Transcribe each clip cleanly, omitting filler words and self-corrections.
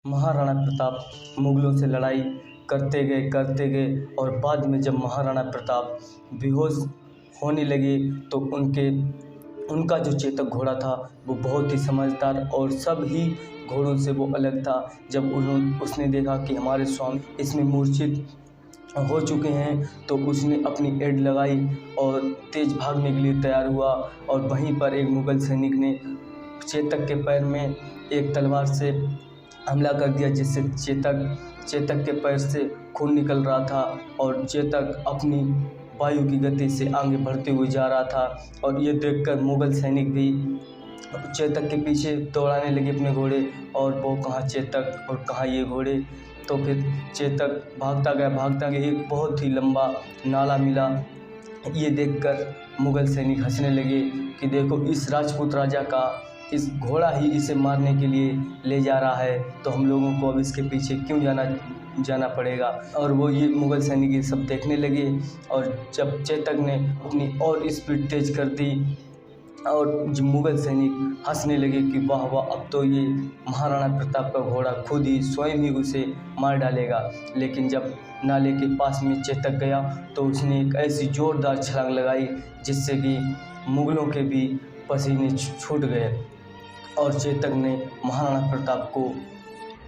महाराणा प्रताप मुगलों से लड़ाई करते गए और बाद में जब महाराणा प्रताप बेहोश होने लगे तो उनका जो चेतक घोड़ा था वो बहुत ही समझदार और सब ही घोड़ों से वो अलग था। जब उसने देखा कि हमारे स्वामी इसमें मूर्छित हो चुके हैं तो उसने अपनी एड़ लगाई और तेज़ भागने के लिए तैयार हुआ। और वहीं पर एक मुग़ल सैनिक ने चेतक के पैर में एक तलवार से हमला कर दिया, जिससे चेतक के पैर से खून निकल रहा था और चेतक अपनी वायु की गति से आगे बढ़ते हुए जा रहा था। और ये देखकर मुग़ल सैनिक भी चेतक के पीछे दौड़ाने लगे अपने घोड़े, और वो कहाँ चेतक और कहाँ ये घोड़े। तो फिर चेतक भागता गया, एक बहुत ही लंबा नाला मिला। ये देखकर मुग़ल सैनिक हंसने लगे कि देखो, इस राजपूत राजा का इस घोड़ा ही इसे मारने के लिए ले जा रहा है, तो हम लोगों को अब इसके पीछे क्यों जाना पड़ेगा। और वो ये मुग़ल सैनिक ये सब देखने लगे। और जब चेतक ने अपनी और स्पीड तेज़ कर दी और जो मुग़ल सैनिक हंसने लगे कि वाह वाह, अब तो ये महाराणा प्रताप का घोड़ा खुद ही स्वयं ही उसे मार डालेगा। लेकिन जब नाले के पास में चेतक गया तो उसने एक ऐसी ज़ोरदार छलांग लगाई जिससे कि मुग़लों के भी पसीने छूट गए और चेतक ने महाराणा प्रताप को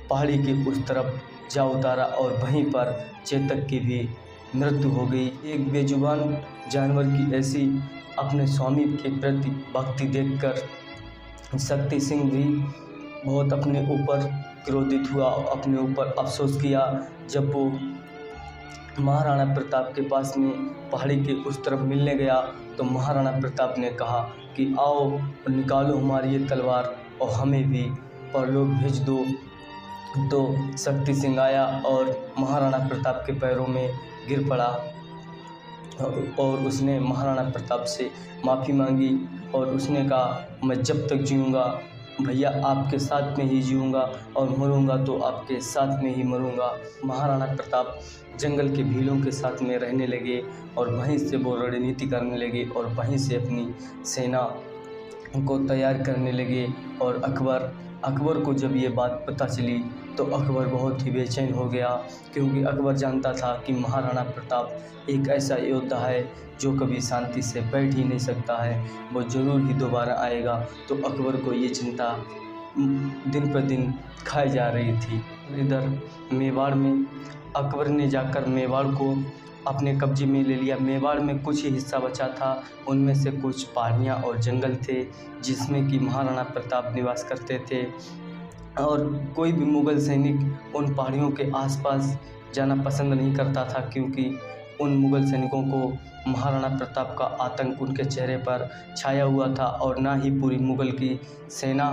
पहाड़ी के उस तरफ जा उतारा और वहीं पर चेतक की भी मृत्यु हो गई। एक बेजुबान जानवर की ऐसी अपने स्वामी के प्रति भक्ति देखकर शक्ति सिंह भी बहुत अपने ऊपर क्रोधित हुआ और अपने ऊपर अफसोस किया। जब वो महाराणा प्रताप के पास में पहाड़ी के उस तरफ मिलने गया तो महाराणा प्रताप ने कहा कि आओ निकालो हमारी ये तलवार और हमें भी परलोक भेज दो। तो शक्ति सिंह आया और महाराणा प्रताप के पैरों में गिर पड़ा और उसने महाराणा प्रताप से माफ़ी मांगी और उसने कहा, मैं जब तक जीऊँगा भैया आपके साथ में ही जीऊँगा और मरूँगा तो आपके साथ में ही मरूँगा। महाराणा प्रताप जंगल के भीलों के साथ में रहने लगे और वहीं से वो रणनीति करने लगे और वहीं से अपनी सेना को तैयार करने लगे। और अकबर को जब ये बात पता चली तो अकबर बहुत ही बेचैन हो गया, क्योंकि अकबर जानता था कि महाराणा प्रताप एक ऐसा योद्धा है जो कभी शांति से बैठ ही नहीं सकता है, वो ज़रूर ही दोबारा आएगा। तो अकबर को ये चिंता दिन पर दिन खाई जा रही थी। इधर मेवाड़ में अकबर ने जाकर मेवाड़ को अपने कब्जे में ले लिया। मेवाड़ में कुछ ही हिस्सा बचा था, उनमें से कुछ पहाड़ियाँ और जंगल थे जिसमें कि महाराणा प्रताप निवास करते थे। और कोई भी मुग़ल सैनिक उन पहाड़ियों के आसपास जाना पसंद नहीं करता था, क्योंकि उन मुग़ल सैनिकों को महाराणा प्रताप का आतंक उनके चेहरे पर छाया हुआ था और ना ही पूरी मुग़ल की सेना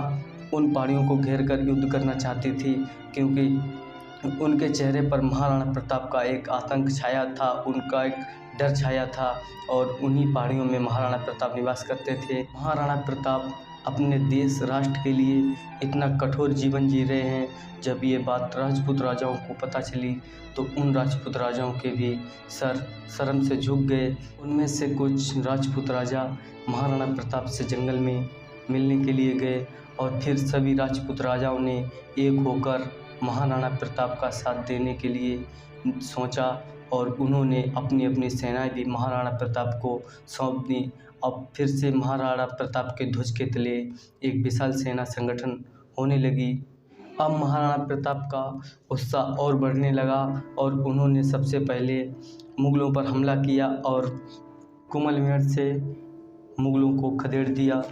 उन पहाड़ियों को घेर कर युद्ध करना चाहती थी, क्योंकि उनके चेहरे पर महाराणा प्रताप का एक आतंक छाया था, उनका एक डर छाया था और उन्हीं पहाड़ियों में महाराणा प्रताप निवास करते थे। महाराणा प्रताप अपने देश राष्ट्र के लिए इतना कठोर जीवन जी रहे हैं। जब ये बात राजपूत राजाओं को पता चली तो उन राजपूत राजाओं के भी सर शर्म से झुक गए। उनमें से कुछ राजपूत राजा महाराणा प्रताप से जंगल में मिलने के लिए गए और फिर सभी राजपूत राजाओं ने एक होकर महाराणा प्रताप का साथ देने के लिए सोचा और उन्होंने अपनी अपनी सेनाएं भी महाराणा प्रताप को सौंप दी। अब फिर से महाराणा प्रताप के ध्वज के तले एक विशाल सेना संगठन होने लगी। अब महाराणा प्रताप का उत्साह और बढ़ने लगा और उन्होंने सबसे पहले मुग़लों पर हमला किया और कुमलमेड़ से मुग़लों को खदेड़ दिया।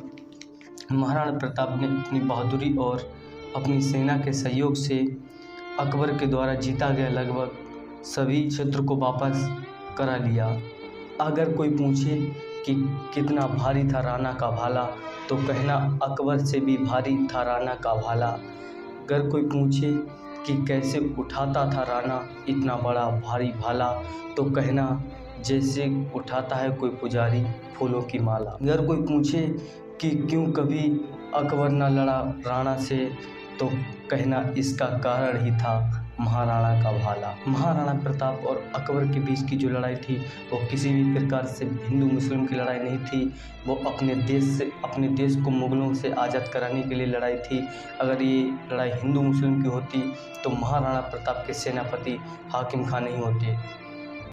महाराणा प्रताप ने अपनी बहादुरी और अपनी सेना के सहयोग से अकबर के द्वारा जीता गया लगभग सभी क्षेत्र को वापस करा लिया। अगर कोई पूछे कि कितना भारी था राणा का भाला तो कहना अकबर से भी भारी था राणा का भाला। अगर कोई पूछे कि कैसे उठाता था राणा इतना बड़ा भारी भाला तो कहना जैसे उठाता है कोई पुजारी फूलों की माला। अगर कोई पूछे कि क्यों कभी अकबर न लड़ा राणा से तो कहना इसका कारण ही था महाराणा का भाला। महाराणा प्रताप और अकबर के बीच की जो लड़ाई थी वो किसी भी प्रकार से हिंदू मुस्लिम की लड़ाई नहीं थी, वो अपने देश को मुग़लों से आज़ाद कराने के लिए लड़ाई थी। अगर ये लड़ाई हिंदू मुस्लिम की होती तो महाराणा प्रताप के सेनापति हाकिम खान नहीं होते।